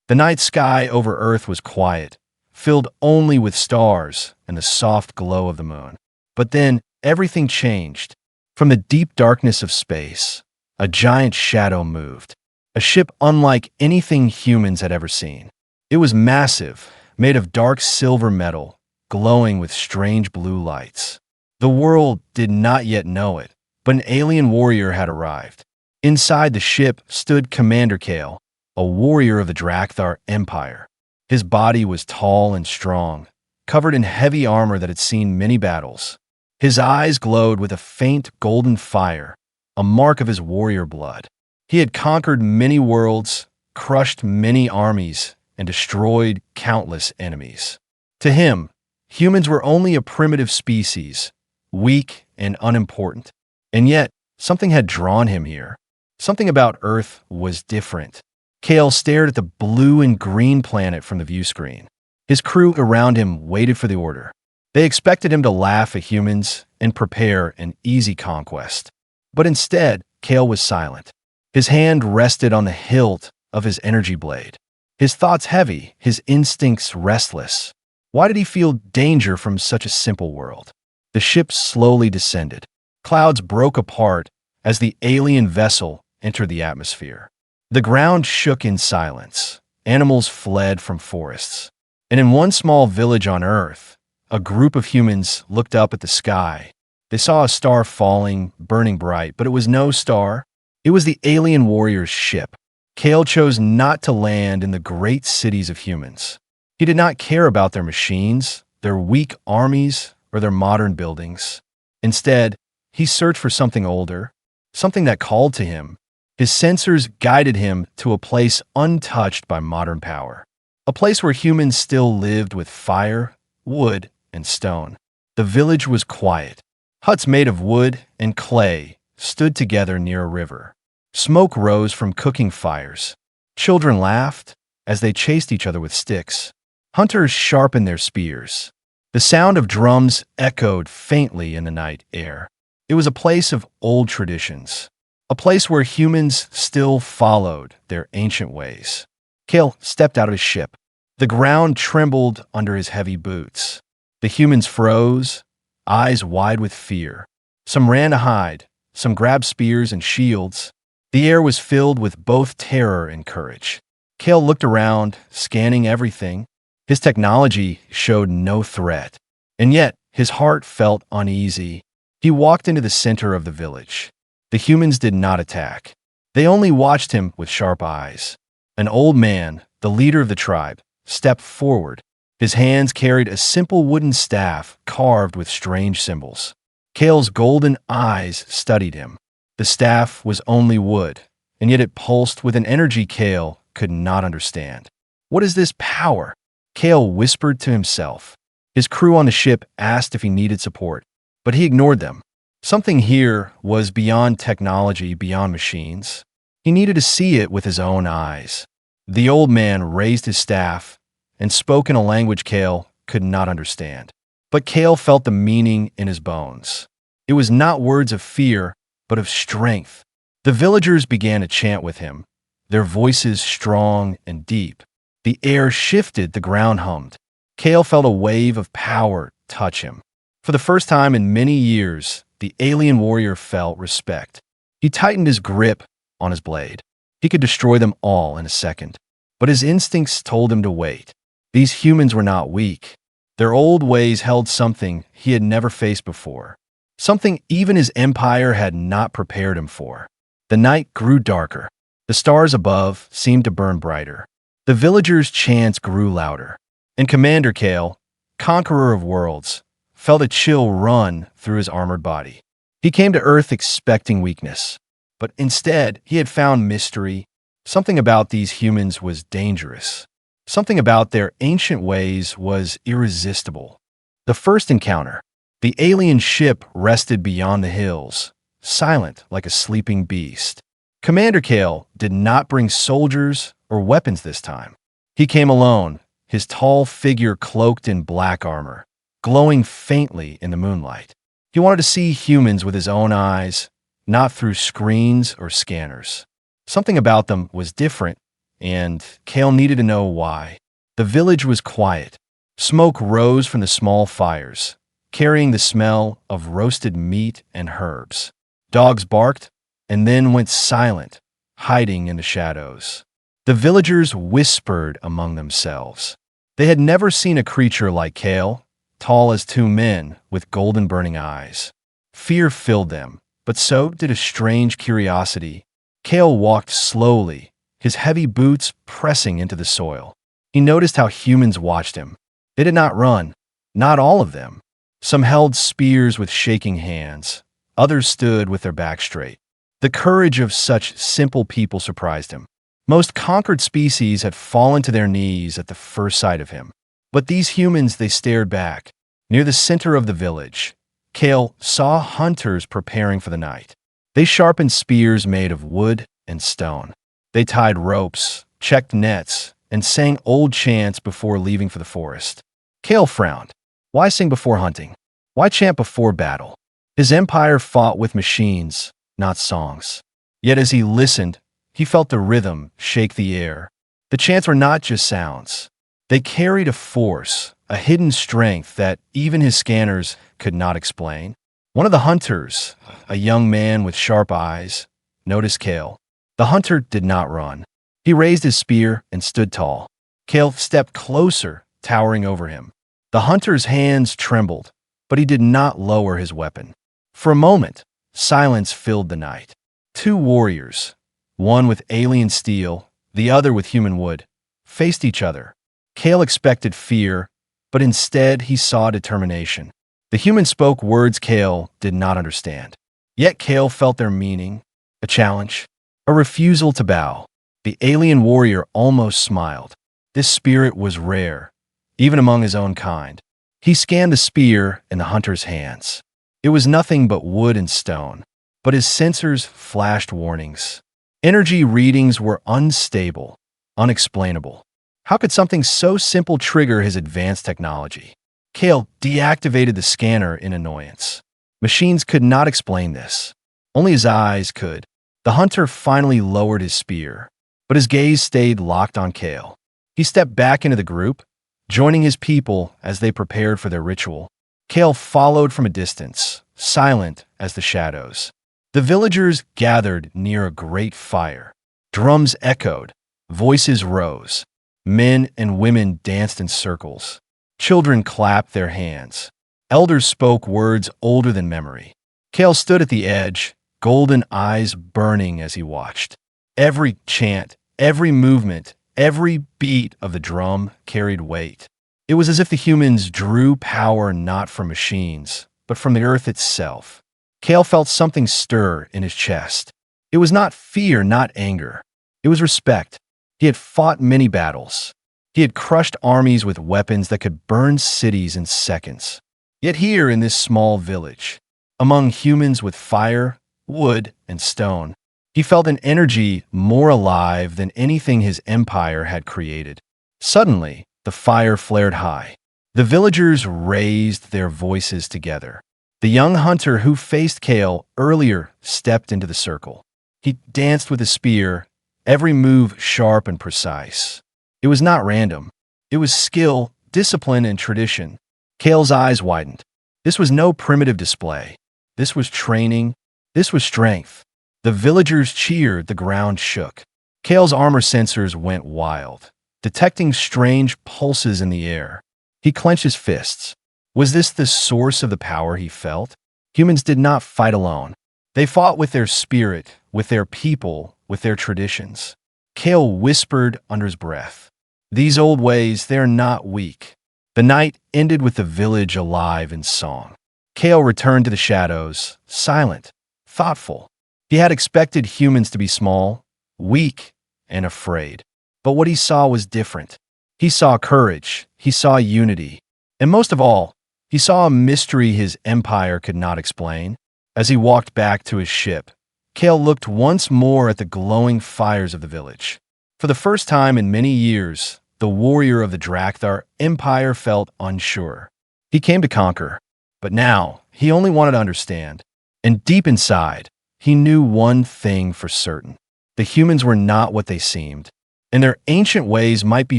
The night sky over Earth was quiet, filled only with stars and the soft glow of the moon. But then everything changed. From the deep darkness of space, a giant shadow moved, a ship unlike anything humans had ever seen. It was massive, made of dark silver metal, glowing with strange blue lights. The world did not yet know it, but an alien warrior had arrived. Inside the ship stood Commander Kale, a warrior of the Drakthar Empire. His body was tall and strong, covered in heavy armor that had seen many battles. His eyes glowed with a faint golden fire, a mark of his warrior blood. He had conquered many worlds, crushed many armies, and destroyed countless enemies. To him, humans were only a primitive species, weak and unimportant. And yet, something had drawn him here. Something about Earth was different. Kale stared at the blue and green planet from the view screen. His crew around him waited for the order. They expected him to laugh at humans and prepare an easy conquest. But instead, Kale was silent. His hand rested on the hilt of his energy blade. His thoughts heavy, his instincts restless. Why did he feel danger from such a simple world? The ship slowly descended. Clouds broke apart as the alien vessel entered the atmosphere. The ground shook in silence. Animals fled from forests. And in one small village on Earth, a group of humans looked up at the sky. They saw a star falling, burning bright, but it was no star. It was the alien warrior's ship. Kale chose not to land in the great cities of humans. He did not care about their machines, their weak armies, or their modern buildings. Instead, he searched for something older, something that called to him. His sensors guided him to a place untouched by modern power, a place where humans still lived with fire, wood, and stone. The village was quiet. Huts made of wood and clay stood together near a river. Smoke rose from cooking fires. Children laughed as they chased each other with sticks. Hunters sharpened their spears. The sound of drums echoed faintly in the night air. It was a place of old traditions, a place where humans still followed their ancient ways. Kale stepped out of his ship. The ground trembled under his heavy boots. The humans froze, eyes wide with fear. Some ran to hide, some grabbed spears and shields. The air was filled with both terror and courage. Kale looked around, scanning everything. His technology showed no threat, and yet his heart felt uneasy. He walked into the center of the village. The humans did not attack. They only watched him with sharp eyes. An old man, the leader of the tribe, stepped forward. His hands carried a simple wooden staff carved with strange symbols. Kale's golden eyes studied him. The staff was only wood, and yet it pulsed with an energy Kale could not understand. What is this power? Kale whispered to himself. His crew on the ship asked if he needed support, but he ignored them. Something here was beyond technology, beyond machines. He needed to see it with his own eyes. The old man raised his staff and spoke in a language Kale could not understand. But Kale felt the meaning in his bones. It was not words of fear, but of strength. The villagers began to chant with him, their voices strong and deep. The air shifted, the ground hummed. Kale felt a wave of power touch him. For the first time in many years, the alien warrior felt respect. He tightened his grip on his blade. He could destroy them all in a second. But his instincts told him to wait. These humans were not weak. Their old ways held something he had never faced before. Something even his empire had not prepared him for. The night grew darker. The stars above seemed to burn brighter. The villagers' chants grew louder. And Commander Kale, conqueror of worlds, felt a chill run through his armored body. He came to Earth expecting weakness, but instead he had found mystery. Something about these humans was dangerous. Something about their ancient ways was irresistible. The first encounter. The alien ship rested beyond the hills, silent like a sleeping beast. Commander Kale did not bring soldiers or weapons this time. He came alone, his tall figure cloaked in black armor, glowing faintly in the moonlight. He wanted to see humans with his own eyes, not through screens or scanners. Something about them was different, and Kale needed to know why. The village was quiet. Smoke rose from the small fires, carrying the smell of roasted meat and herbs. Dogs barked and then went silent, hiding in the shadows. The villagers whispered among themselves. They had never seen a creature like Kale, tall as two men with golden burning eyes. Fear filled them, but so did a strange curiosity. Kale walked slowly, his heavy boots pressing into the soil. He noticed how humans watched him. They did not run, not all of them. Some held spears with shaking hands. Others stood with their backs straight. The courage of such simple people surprised him. Most conquered species had fallen to their knees at the first sight of him. But these humans, they stared back. Near the center of the village, Kale saw hunters preparing for the night. They sharpened spears made of wood and stone. They tied ropes, checked nets, and sang old chants before leaving for the forest. Kale frowned. Why sing before hunting? Why chant before battle? His empire fought with machines, not songs. Yet as he listened, he felt the rhythm shake the air. The chants were not just sounds. They carried a force, a hidden strength that even his scanners could not explain. One of the hunters, a young man with sharp eyes, noticed Kale. The hunter did not run. He raised his spear and stood tall. Kale stepped closer, towering over him. The hunter's hands trembled, but he did not lower his weapon. For a moment, silence filled the night. Two warriors, one with alien steel, the other with human wood, faced each other. Kale expected fear, but instead he saw determination. The human spoke words Kale did not understand. Yet Kale felt their meaning, a challenge, a refusal to bow. The alien warrior almost smiled. This spirit was rare, even among his own kind. He scanned the spear in the hunter's hands. It was nothing but wood and stone, but his sensors flashed warnings. Energy readings were unstable, unexplainable. How could something so simple trigger his advanced technology? Kale deactivated the scanner in annoyance. Machines could not explain this. Only his eyes could. The hunter finally lowered his spear, but his gaze stayed locked on Kale. He stepped back into the group, joining his people as they prepared for their ritual. Kale followed from a distance, silent as the shadows. The villagers gathered near a great fire. Drums echoed, voices rose. Men and women danced in circles. Children clapped their hands. Elders spoke words older than memory. Kale stood at the edge, golden eyes burning as he watched. Every chant, every movement, every beat of the drum carried weight. It was as if the humans drew power not from machines, but from the earth itself. Kale felt something stir in his chest. It was not fear, not anger. It was respect. He had fought many battles. He had crushed armies with weapons that could burn cities in seconds. Yet here in this small village, among humans with fire, wood, and stone, he felt an energy more alive than anything his empire had created. Suddenly, the fire flared high. The villagers raised their voices together. The young hunter who faced Kale earlier stepped into the circle. He danced with a spear, every move sharp and precise. It was not random. It was skill, discipline, and tradition. Kale's eyes widened. This was no primitive display. This was training. This was strength. The villagers cheered, the ground shook. Kale's armor sensors went wild, detecting strange pulses in the air. He clenched his fists. Was this the source of the power he felt? Humans did not fight alone. They fought with their spirit, with their people, with their traditions. Kale whispered under his breath, "These old ways, they're not weak." The night ended with the village alive in song. Kale returned to the shadows, silent, thoughtful. He had expected humans to be small, weak, and afraid. But what he saw was different. He saw courage, he saw unity, and most of all, he saw a mystery his empire could not explain. As he walked back to his ship, Kale looked once more at the glowing fires of the village. For the first time in many years, the warrior of the Drakthar Empire felt unsure. He came to conquer, but now he only wanted to understand. And deep inside, he knew one thing for certain. The humans were not what they seemed. and their ancient ways might be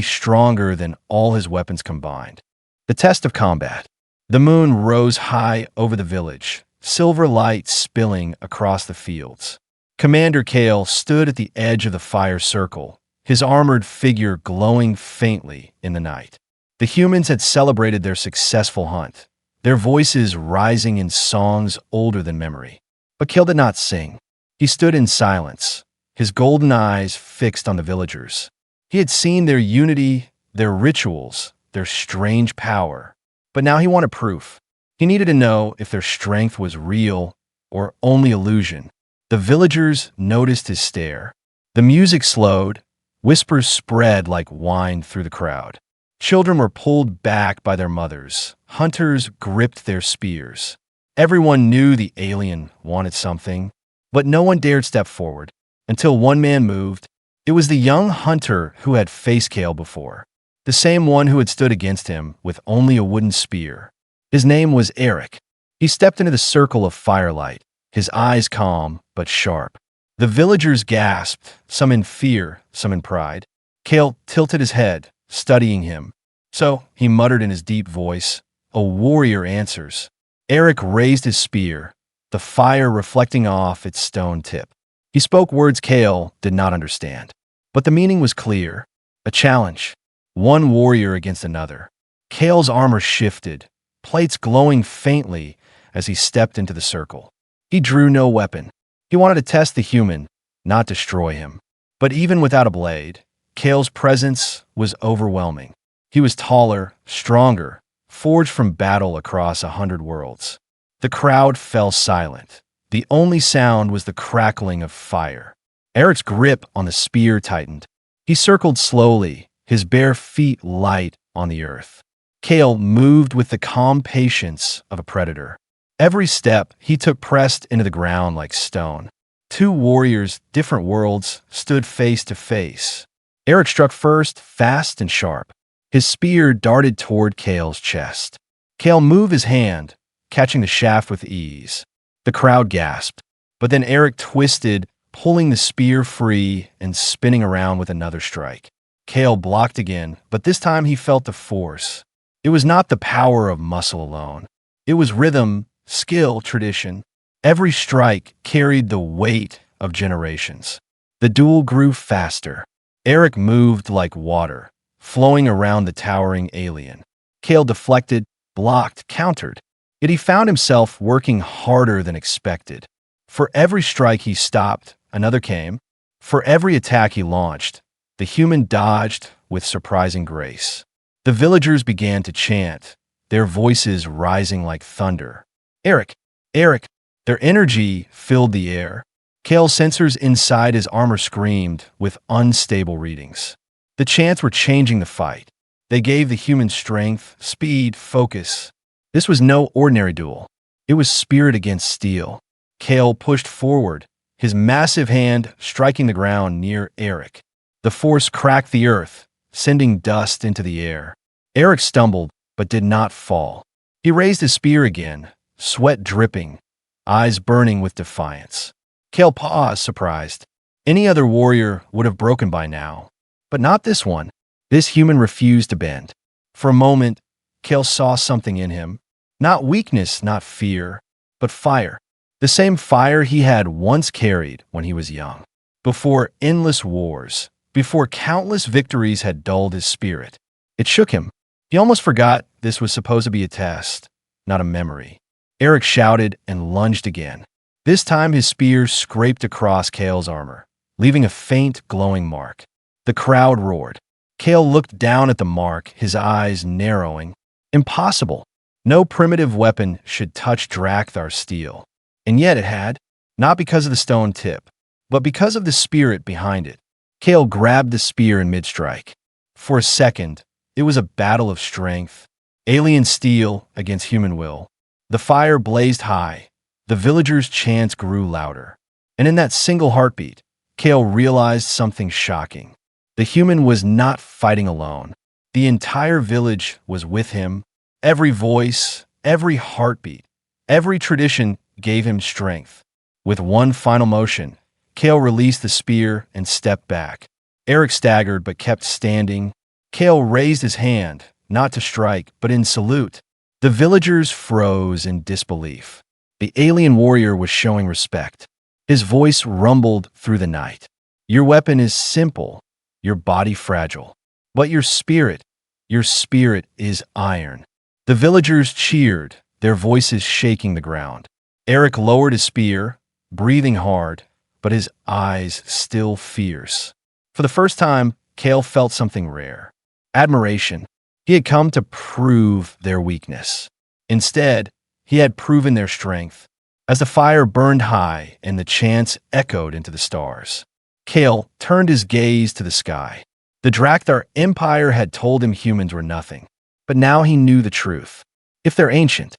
stronger than all his weapons combined. The test of combat. The moon rose high over the village, silver light spilling across the fields. Commander Kale stood at the edge of the fire circle, his armored figure glowing faintly in the night. The humans had celebrated their successful hunt, their voices rising in songs older than memory. But Kale did not sing. He stood in silence, his golden eyes fixed on the villagers. He had seen their unity, their rituals, their strange power. But now he wanted proof. He needed to know if their strength was real or only illusion. The villagers noticed his stare. The music slowed. Whispers spread like wine through the crowd. Children were pulled back by their mothers. Hunters gripped their spears. Everyone knew the alien wanted something, but no one dared step forward until one man moved. It was the young hunter who had faced Kale before, the same one who had stood against him with only a wooden spear. His name was Eric. He stepped into the circle of firelight, his eyes calm but sharp. The villagers gasped, some in fear, some in pride. Kale tilted his head, studying him. So, he muttered in his deep voice, "A warrior answers." Eric raised his spear, the fire reflecting off its stone tip. He spoke words Kale did not understand, but the meaning was clear. A challenge. One warrior against another. Kale's armor shifted, plates glowing faintly as he stepped into the circle. He drew no weapon. He wanted to test the human, not destroy him. But even without a blade, Kale's presence was overwhelming. He was taller, stronger, forged from battle across 100 worlds. The crowd fell silent. The only sound was the crackling of fire. Eric's grip on the spear tightened. He circled slowly, his bare feet light on the earth. Kale moved with the calm patience of a predator. Every step he took pressed into the ground like stone. Two warriors, different worlds, stood face to face. Eric struck first, fast and sharp. His spear darted toward Kale's chest. Kale moved his hand, catching the shaft with ease. The crowd gasped, but then Eric twisted, pulling the spear free and spinning around with another strike. Kale blocked again, but this time he felt the force. It was not the power of muscle alone. It was rhythm, skill, tradition. Every strike carried the weight of generations. The duel grew faster. Eric moved like water, flowing around the towering alien. Kale deflected, blocked, countered. Yet he found himself working harder than expected. For every strike he stopped, another came. For every attack he launched, the human dodged with surprising grace. The villagers began to chant, their voices rising like thunder. "Eric! Eric!" Their energy filled the air. Kale's sensors inside his armor screamed with unstable readings. The chants were changing the fight. They gave the human strength, speed, focus. This was no ordinary duel. It was spirit against steel. Kale pushed forward, his massive hand striking the ground near Eric. The force cracked the earth, sending dust into the air. Eric stumbled, but did not fall. He raised his spear again, sweat dripping, eyes burning with defiance. Kale paused, surprised. Any other warrior would have broken by now, but not this one. This human refused to bend. For a moment, Kale saw something in him. Not weakness, not fear, but fire. The same fire he had once carried when he was young. Before endless wars, before countless victories had dulled his spirit. It shook him. He almost forgot this was supposed to be a test, not a memory. Eric shouted and lunged again. This time his spear scraped across Kale's armor, leaving a faint, glowing mark. The crowd roared. Kale looked down at the mark, his eyes narrowing. Impossible. No primitive weapon should touch Drakthar steel. And yet it had, not because of the stone tip, but because of the spirit behind it. Kale grabbed the spear in mid-strike. For a second, it was a battle of strength. Alien steel against human will. The fire blazed high. The villagers' chants grew louder. And in that single heartbeat, Kale realized something shocking. The human was not fighting alone. The entire village was with him. Every voice, every heartbeat, every tradition gave him strength. With one final motion, Kale released the spear and stepped back. Eric staggered but kept standing. Kale raised his hand, not to strike, but in salute. The villagers froze in disbelief. The alien warrior was showing respect. His voice rumbled through the night. Your weapon is simple, your body fragile. But your spirit is iron. The villagers cheered, their voices shaking the ground. Eric lowered his spear, breathing hard, but his eyes still fierce. For the first time, Kale felt something rare. Admiration. He had come to prove their weakness. Instead, he had proven their strength. As the fire burned high and the chants echoed into the stars, Kale turned his gaze to the sky. The Drakthar Empire had told him humans were nothing, but now he knew the truth. If they're ancient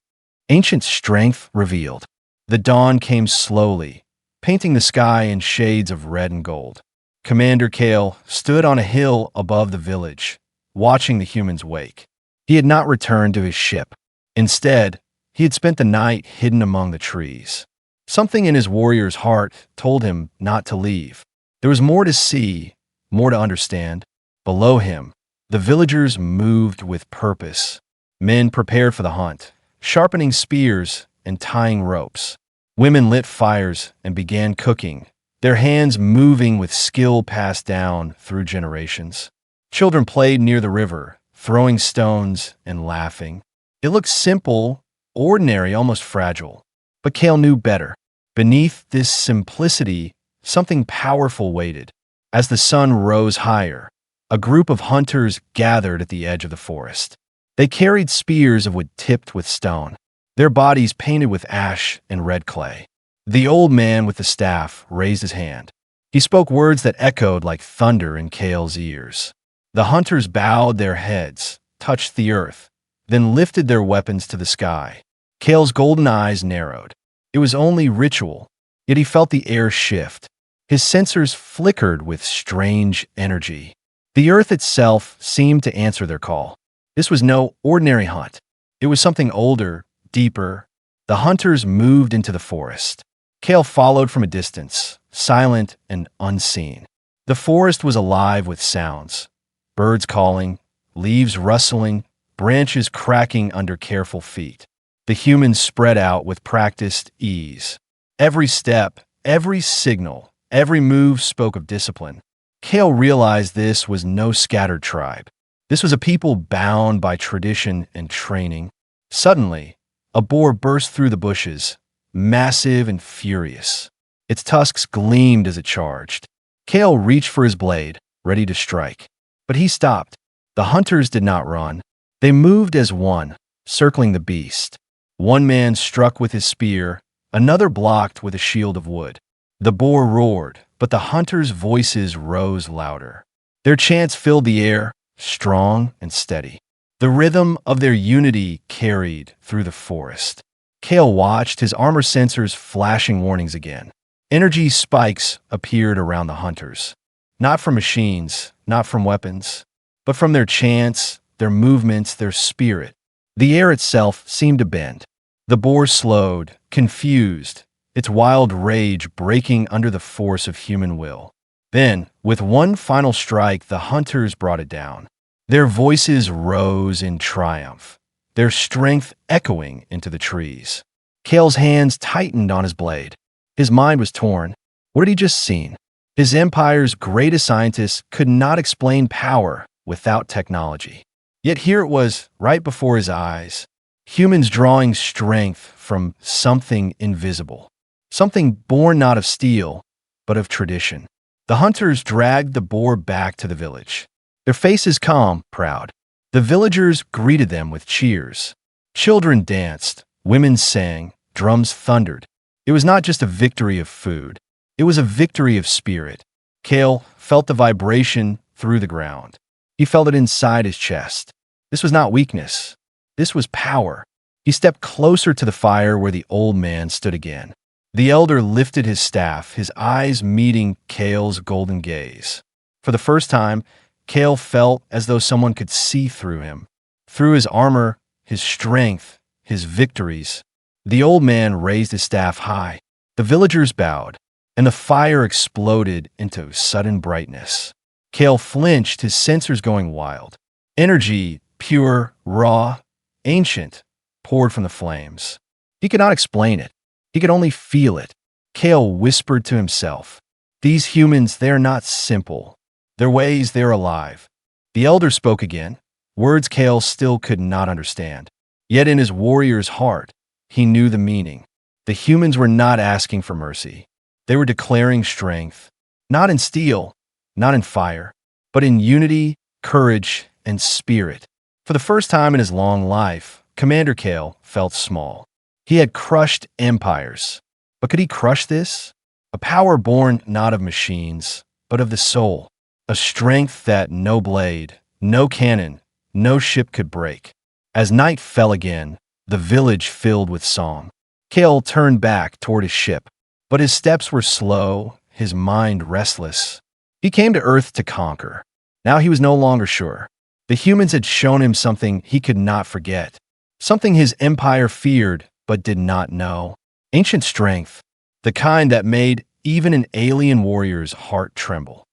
strength revealed. The dawn came slowly, painting the sky in shades of red and gold. Commander Kale stood on a hill above the village, watching the humans wake. He had not returned to his ship. Instead, he had spent the night hidden among the trees. Something in his warrior's heart told him not to leave. There was more to see, more to understand. Below him, the villagers moved with purpose. Men prepared for the hunt, sharpening spears and tying ropes. Women lit fires and began cooking, their hands moving with skill passed down through generations. Children played near the river, throwing stones and laughing. It looked simple, ordinary, almost fragile. But Kale knew better. Beneath this simplicity, something powerful waited. As the sun rose higher, a group of hunters gathered at the edge of the forest. They carried spears of wood tipped with stone, their bodies painted with ash and red clay. The old man with the staff raised his hand. He spoke words that echoed like thunder in Kale's ears. The hunters bowed their heads, touched the earth, then lifted their weapons to the sky. Kale's golden eyes narrowed. It was only ritual, yet he felt the air shift. His sensors flickered with strange energy. The earth itself seemed to answer their call. This was no ordinary hunt. It was something older, deeper. The hunters moved into the forest. Kale followed from a distance, silent and unseen. The forest was alive with sounds. Birds calling, leaves rustling, branches cracking under careful feet. The humans spread out with practiced ease. Every step, every signal, every move spoke of discipline. Kale realized this was no scattered tribe. This was a people bound by tradition and training. Suddenly, a boar burst through the bushes, massive and furious. Its tusks gleamed as it charged. Kale reached for his blade, ready to strike. But he stopped. The hunters did not run. They moved as one, circling the beast. One man struck with his spear, another blocked with a shield of wood. The boar roared, but the hunters' voices rose louder. Their chants filled the air, strong and steady. The rhythm of their unity carried through the forest. Kale watched, his armor sensors flashing warnings again. Energy spikes appeared around the hunters. Not from machines, not from weapons, but from their chants, their movements, their spirit. The air itself seemed to bend. The boar slowed, confused, its wild rage breaking under the force of human will. Then, with one final strike, the hunters brought it down. Their voices rose in triumph, their strength echoing into the trees. Kale's hands tightened on his blade. His mind was torn. What had he just seen? His empire's greatest scientists could not explain power without technology. Yet here it was, right before his eyes. Humans drawing strength from something invisible. Something born not of steel, but of tradition. The hunters dragged the boar back to the village. Their faces calm, proud. The villagers greeted them with cheers. Children danced, women sang, drums thundered. It was not just a victory of food. It was a victory of spirit. Kale felt the vibration through the ground. He felt it inside his chest. This was not weakness. This was power. He stepped closer to the fire where the old man stood again. The elder lifted his staff, his eyes meeting Kale's golden gaze. For the first time, Kale felt as though someone could see through him, through his armor, his strength, his victories. The old man raised his staff high. The villagers bowed, and the fire exploded into sudden brightness. Kale flinched, his sensors going wild. Energy, pure, raw, ancient, poured from the flames. He could not explain it. He could only feel it. Kale whispered to himself, "These humans, they're not simple. Their ways, they're alive." The elder spoke again, words Kale still could not understand. Yet in his warrior's heart, he knew the meaning. The humans were not asking for mercy. They were declaring strength, not in steel, not in fire, but in unity, courage, and spirit. For the first time in his long life, Commander Kale felt small. He had crushed empires. But could he crush this? A power born not of machines, but of the soul. A strength that no blade, no cannon, no ship could break. As night fell again, the village filled with song. Kale turned back toward his ship, but his steps were slow, his mind restless. He came to Earth to conquer. Now he was no longer sure. The humans had shown him something he could not forget, something his empire feared but did not know. Ancient strength, the kind that made even an alien warrior's heart tremble.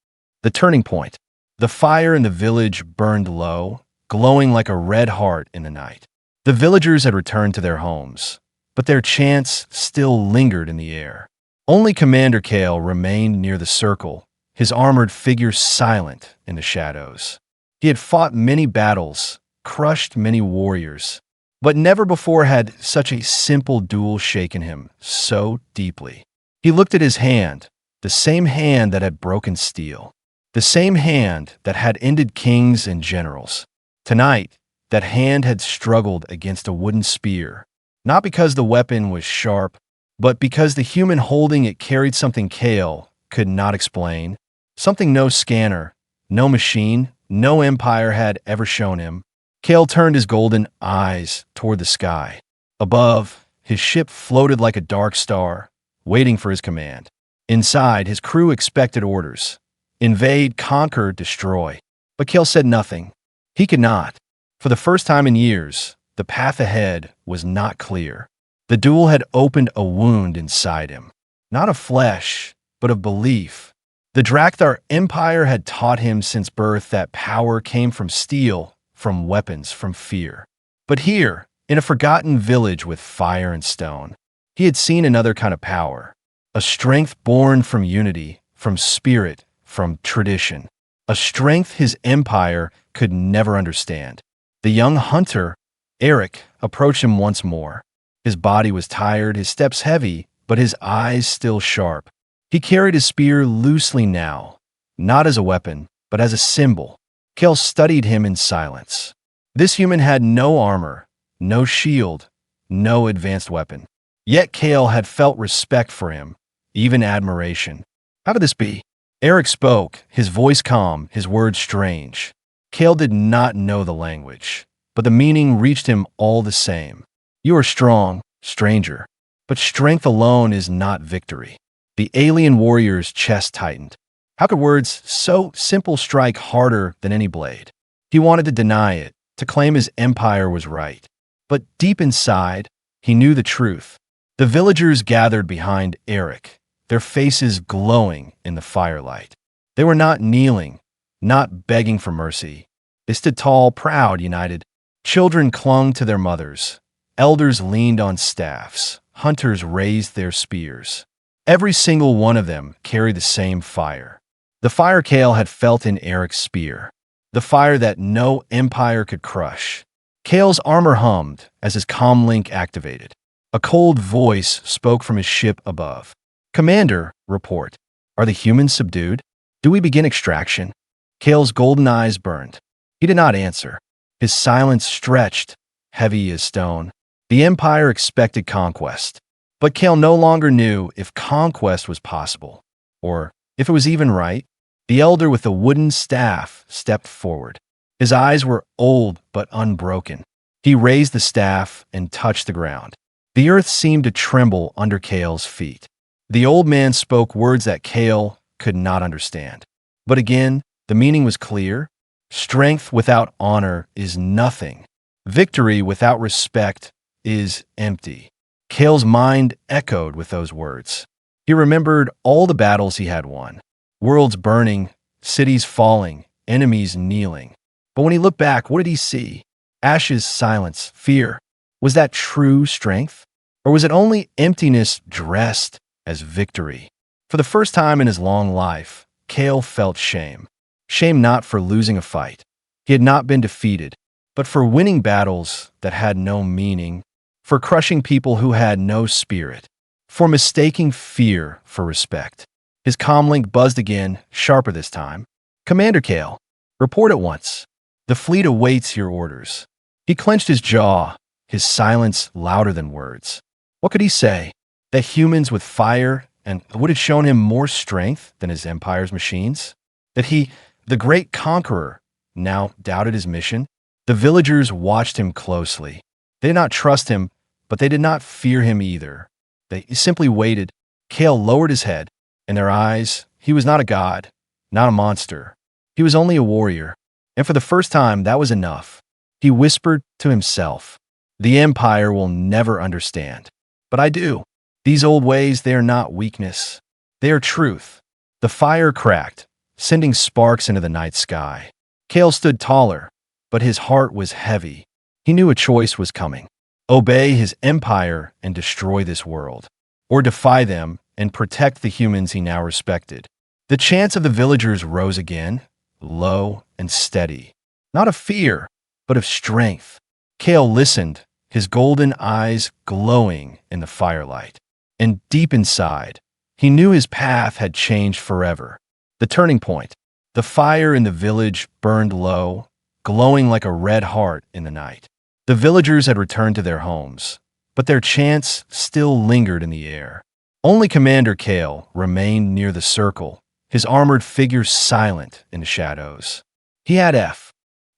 The turning point. The fire in the village burned low, glowing like a red heart in the night. The villagers had returned to their homes, but their chants still lingered in the air. Only Commander Kale remained near the circle, his armored figure silent in the shadows. He had fought many battles, crushed many warriors, but never before had such a simple duel shaken him so deeply. He looked at his hand, the same hand that had broken steel, the same hand that had ended kings and generals. Tonight, that hand had struggled against a wooden spear, not because the weapon was sharp, but because the human holding it carried something Kale could not explain, something no scanner, no machine, no empire had ever shown him. Kale turned his golden eyes toward the sky. Above, his ship floated like a dark star, waiting for his command. Inside, his crew expected orders. Invade, conquer, destroy. But Kale said nothing. He could not. For the first time in years, the path ahead was not clear. The duel had opened a wound inside him, not of flesh, but of belief. The Drakthar Empire had taught him since birth that power came from steel, from weapons, from fear. But here, in a forgotten village with fire and stone, he had seen another kind of power, a strength born from unity, from spirit, from tradition, a strength his empire could never understand. The young hunter, Eric, approached him once more. His body was tired, his steps heavy, but his eyes still sharp. He carried his spear loosely now, not as a weapon, but as a symbol. Kale studied him in silence. This human had no armor, no shield, no advanced weapon. Yet Kale had felt respect for him, even admiration. How could this be? Eric spoke, his voice calm, his words strange. Kale did not know the language, but the meaning reached him all the same. You are strong, stranger, but strength alone is not victory. The alien warrior's chest tightened. How could words so simple strike harder than any blade? He wanted to deny it, to claim his empire was right. But deep inside, he knew the truth. The villagers gathered behind Eric, their faces glowing in the firelight. They were not kneeling, not begging for mercy. They stood tall, proud, united. Children clung to their mothers. Elders leaned on staffs. Hunters raised their spears. Every single one of them carried the same fire. The fire Kale had felt in Eric's spear. The fire that no empire could crush. Kale's armor hummed as his comlink activated. A cold voice spoke from his ship above. "Commander, report. Are the humans subdued? Do we begin extraction?" Kale's golden eyes burned. He did not answer. His silence stretched, heavy as stone. The empire expected conquest. But Kale no longer knew if conquest was possible, or if it was even right. The elder with the wooden staff stepped forward. His eyes were old but unbroken. He raised the staff and touched the ground. The earth seemed to tremble under Kale's feet. The old man spoke words that Kale could not understand. But again, the meaning was clear. Strength without honor is nothing. Victory without respect is empty. Kale's mind echoed with those words. He remembered all the battles he had won. Worlds burning, cities falling, enemies kneeling. But when he looked back, what did he see? Ashes, silence, fear. Was that true strength? Or was it only emptiness dressed as victory? For the first time in his long life, Kale felt shame. Shame not for losing a fight. He had not been defeated, but for winning battles that had no meaning, for crushing people who had no spirit, for mistaking fear for respect. His comlink buzzed again, sharper this time. "Commander Kale, report at once. The fleet awaits your orders." He clenched his jaw, his silence louder than words. What could he say? That humans with fire and would have shown him more strength than his empire's machines? That he, the great conqueror, now doubted his mission? The villagers watched him closely. They did not trust him, but they did not fear him either. They simply waited. Kale lowered his head. In their eyes, he was not a god, not a monster. He was only a warrior. And for the first time, that was enough. He whispered to himself, "The Empire will never understand. But I do. These old ways, they are not weakness. They are truth." The fire cracked, sending sparks into the night sky. Kale stood taller, but his heart was heavy. He knew a choice was coming. Obey his empire and destroy this world, or defy them and protect the humans he now respected. The chants of the villagers rose again, low and steady, not of fear, but of strength. Kale listened, his golden eyes glowing in the firelight. And deep inside, he knew his path had changed forever. The turning point. The fire in the village burned low, glowing like a red heart in the night. The villagers had returned to their homes, but their chants still lingered in the air. Only Commander Kale remained near the circle, his armored figure silent in the shadows. He had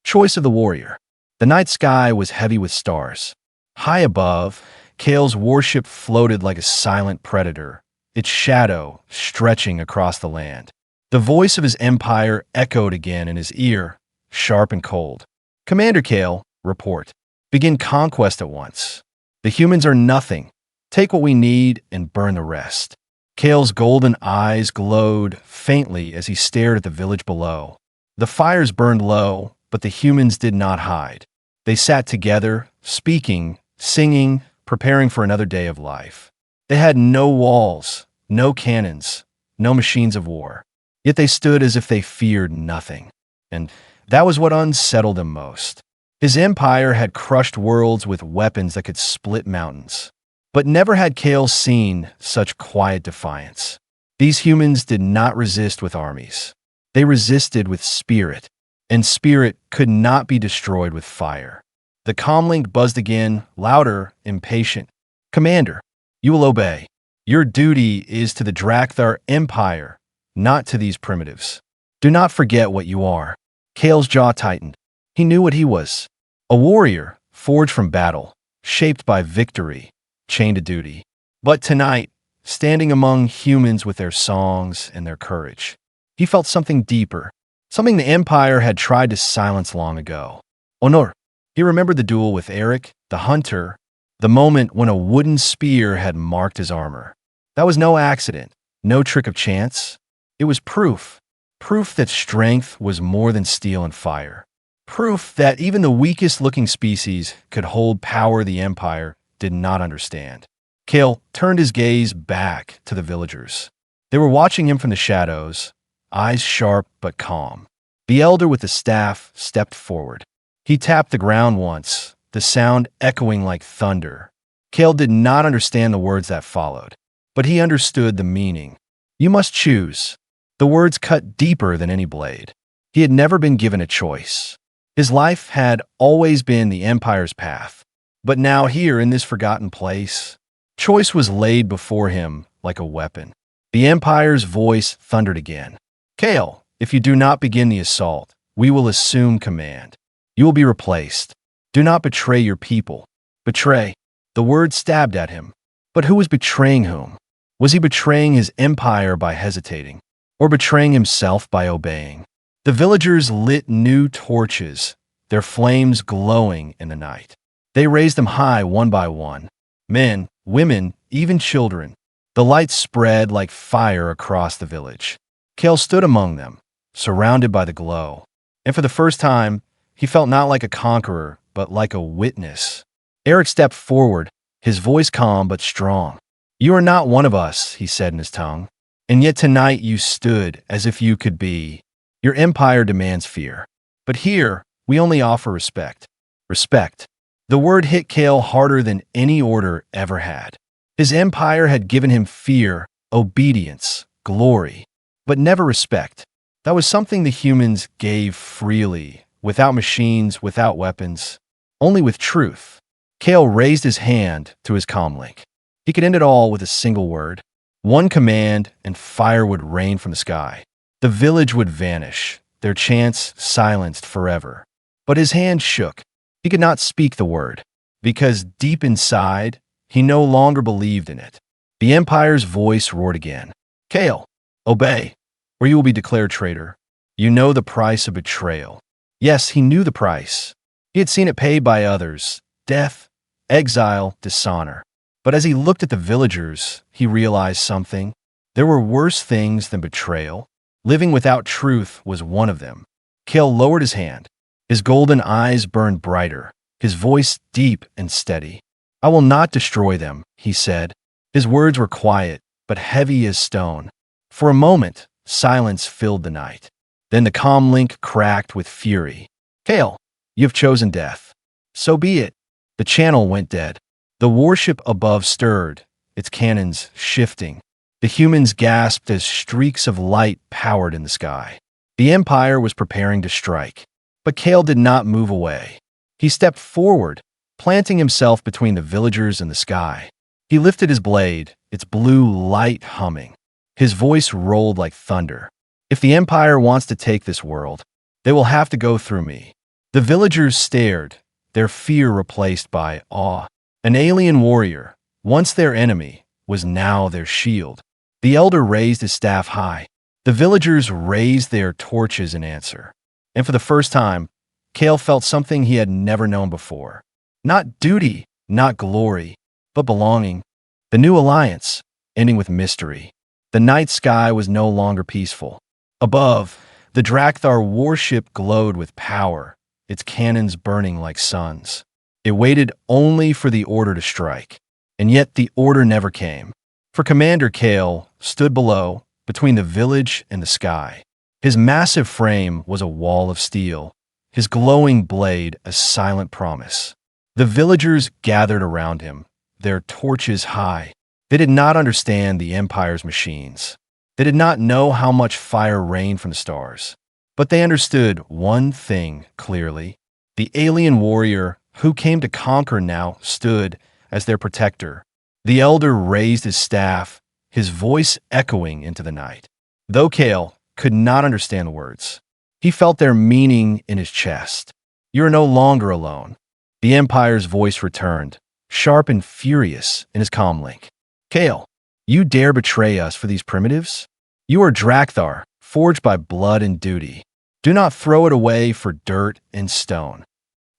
choice of the warrior. The night sky was heavy with stars. High above, Kale's warship floated like a silent predator, its shadow stretching across the land. The voice of his empire echoed again in his ear, sharp and cold. "Commander Kale, report. Begin conquest at once. The humans are nothing. Take what we need and burn the rest." Kale's golden eyes glowed faintly as he stared at the village below. The fires burned low, but the humans did not hide. They sat together, speaking, singing, preparing for another day of life. They had no walls, no cannons, no machines of war. Yet they stood as if they feared nothing. And that was what unsettled him most. His empire had crushed worlds with weapons that could split mountains. But never had Kale seen such quiet defiance. These humans did not resist with armies. They resisted with spirit, and spirit could not be destroyed with fire. The comlink buzzed again, louder, impatient. "Commander, you will obey. Your duty is to the Drakthar Empire, not to these primitives. Do not forget what you are." Kale's jaw tightened. He knew what he was. A warrior, forged from battle, shaped by victory, chained to duty. But tonight, standing among humans with their songs and their courage, he felt something deeper, something the Empire had tried to silence long ago. Honor. He remembered the duel with Eric, the hunter, the moment when a wooden spear had marked his armor. That was no accident, no trick of chance. It was proof. Proof that strength was more than steel and fire. Proof that even the weakest-looking species could hold power the Empire did not understand. Kale turned his gaze back to the villagers. They were watching him from the shadows, eyes sharp but calm. The elder with the staff stepped forward. He tapped the ground once, the sound echoing like thunder. Kale did not understand the words that followed, but he understood the meaning. "You must choose." The words cut deeper than any blade. He had never been given a choice. His life had always been the Empire's path. But now here in this forgotten place, choice was laid before him like a weapon. The Empire's voice thundered again. "Kale, if you do not begin the assault, we will assume command. You will be replaced. Do not betray your people." Betray. The word stabbed at him. But who was betraying whom? Was he betraying his empire by hesitating, or betraying himself by obeying? The villagers lit new torches, their flames glowing in the night. They raised them high one by one. Men, women, even children. The light spread like fire across the village. Kale stood among them, surrounded by the glow. And for the first time, he felt not like a conqueror, but like a witness. Eric stepped forward, his voice calm but strong. "You are not one of us," he said in his tongue. "And yet tonight you stood as if you could be. Your empire demands fear. But here, we only offer respect." Respect. The word hit Kale harder than any order ever had. His empire had given him fear, obedience, glory, but never respect. That was something the humans gave freely, without machines, without weapons, only with truth. Kale raised his hand to his comlink. He could end it all with a single word. One command, and fire would rain from the sky. The village would vanish, their chants silenced forever. But his hand shook. He could not speak the word, because deep inside, he no longer believed in it. The Empire's voice roared again. "Kale, obey, or you will be declared traitor. You know the price of betrayal." Yes, he knew the price. He had seen it paid by others: death, exile, dishonor. But as he looked at the villagers, he realized something. There were worse things than betrayal. Living without truth was one of them. Kale lowered his hand. His golden eyes burned brighter, his voice deep and steady. "I will not destroy them," he said. His words were quiet, but heavy as stone. For a moment, silence filled the night. Then the comm link cracked with fury. "Kale, you have chosen death. So be it." The channel went dead. The warship above stirred, its cannons shifting. The humans gasped as streaks of light powered in the sky. The Empire was preparing to strike. But Kale did not move away. He stepped forward, planting himself between the villagers and the sky. He lifted his blade, its blue light humming. His voice rolled like thunder. "If the Empire wants to take this world, they will have to go through me." The villagers stared, their fear replaced by awe. An alien warrior, once their enemy, was now their shield. The elder raised his staff high. The villagers raised their torches in answer. And for the first time, Kale felt something he had never known before. Not duty, not glory, but belonging. The new alliance, ending with mystery. The night sky was no longer peaceful. Above, the Drakthar warship glowed with power, its cannons burning like suns. It waited only for the order to strike. And yet the order never came. For Commander Kale stood below, between the village and the sky. His massive frame was a wall of steel, his glowing blade a silent promise. The villagers gathered around him, their torches high. They did not understand the Empire's machines. They did not know how much fire rained from the stars. But they understood one thing clearly. The alien warrior who came to conquer now stood as their protector. The elder raised his staff, his voice echoing into the night. Though Kale could not understand the words, he felt their meaning in his chest. "You are no longer alone." The Empire's voice returned, sharp and furious in his comlink. "Kale, you dare betray us for these primitives? You are Drakthar, forged by blood and duty. Do not throw it away for dirt and stone."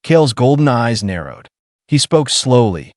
Kale's golden eyes narrowed. He spoke slowly,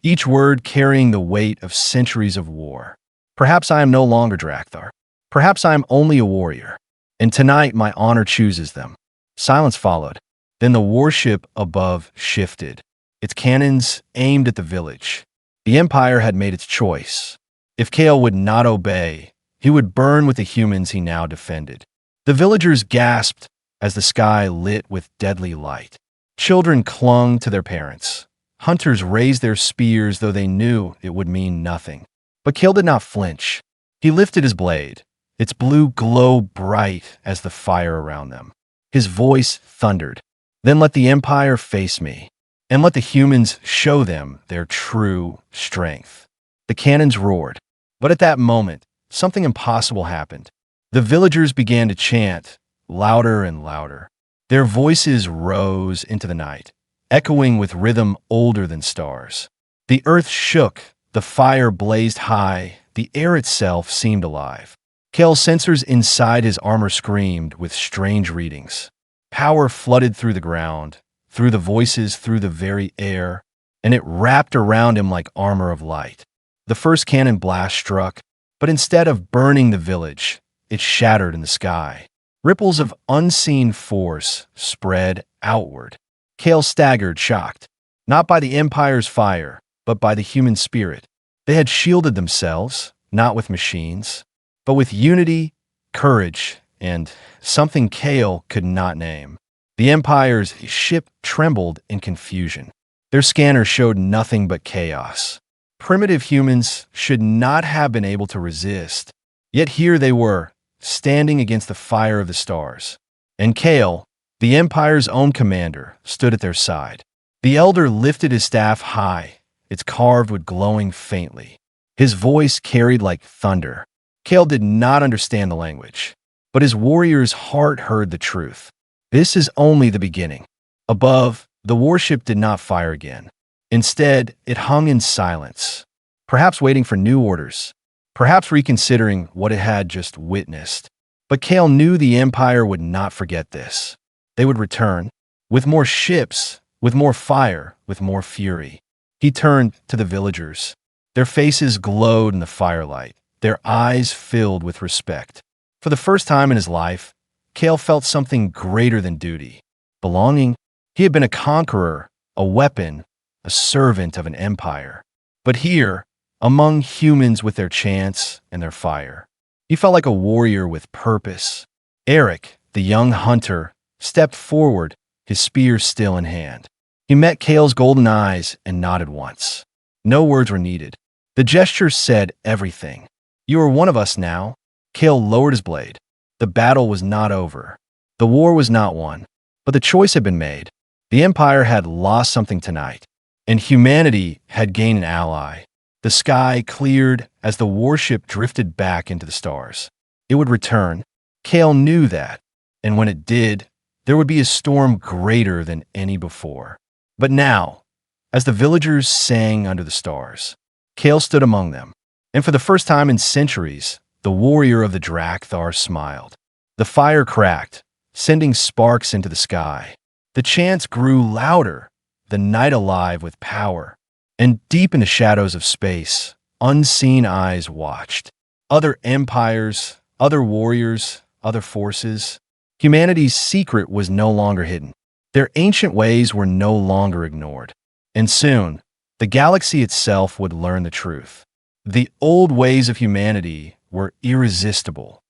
each word carrying the weight of centuries of war. "Perhaps I am no longer Drakthar. Perhaps I am only a warrior, and tonight my honor chooses them." Silence followed. Then the warship above shifted. Its cannons aimed at the village. The Empire had made its choice. If Kale would not obey, he would burn with the humans he now defended. The villagers gasped as the sky lit with deadly light. Children clung to their parents. Hunters raised their spears, though they knew it would mean nothing. But Kale did not flinch. He lifted his blade, its blue glow bright as the fire around them. His voice thundered. "Then let the Empire face me, and let the humans show them their true strength." The cannons roared. But at that moment, something impossible happened. The villagers began to chant, louder and louder. Their voices rose into the night, echoing with rhythm older than stars. The earth shook, the fire blazed high, the air itself seemed alive. Kale's sensors inside his armor screamed with strange readings. Power flooded through the ground, through the voices, through the very air, and it wrapped around him like armor of light. The first cannon blast struck, but instead of burning the village, it shattered in the sky. Ripples of unseen force spread outward. Kale staggered, shocked, not by the Empire's fire, but by the human spirit. They had shielded themselves, not with machines, but with unity, courage, and something Kale could not name. The Empire's ship trembled in confusion. Their scanner showed nothing but chaos. Primitive humans should not have been able to resist. Yet here they were, standing against the fire of the stars. And Kale, the Empire's own commander, stood at their side. The elder lifted his staff high, its carved wood glowing faintly. His voice carried like thunder. Kale did not understand the language, but his warrior's heart heard the truth. This is only the beginning. Above, the warship did not fire again. Instead, it hung in silence, perhaps waiting for new orders, perhaps reconsidering what it had just witnessed. But Kale knew the Empire would not forget this. They would return, with more ships, with more fire, with more fury. He turned to the villagers. Their faces glowed in the firelight, their eyes filled with respect. For the first time in his life, Kale felt something greater than duty. Belonging. He had been a conqueror, a weapon, a servant of an empire. But here, among humans with their chants and their fire, he felt like a warrior with purpose. Eric, the young hunter, stepped forward, his spear still in hand. He met Kale's golden eyes and nodded once. No words were needed. The gesture said everything. You are one of us now. Kale lowered his blade. The battle was not over. The war was not won. But the choice had been made. The Empire had lost something tonight, and humanity had gained an ally. The sky cleared as the warship drifted back into the stars. It would return. Kale knew that, and when it did, there would be a storm greater than any before. But now, as the villagers sang under the stars, Kale stood among them, and for the first time in centuries, the warrior of the Drakthar smiled. The fire cracked, sending sparks into the sky. The chants grew louder, the night alive with power. And deep in the shadows of space, unseen eyes watched. Other empires, other warriors, other forces. Humanity's secret was no longer hidden. Their ancient ways were no longer ignored. And soon, the galaxy itself would learn the truth. The old ways of humanity were irresistible.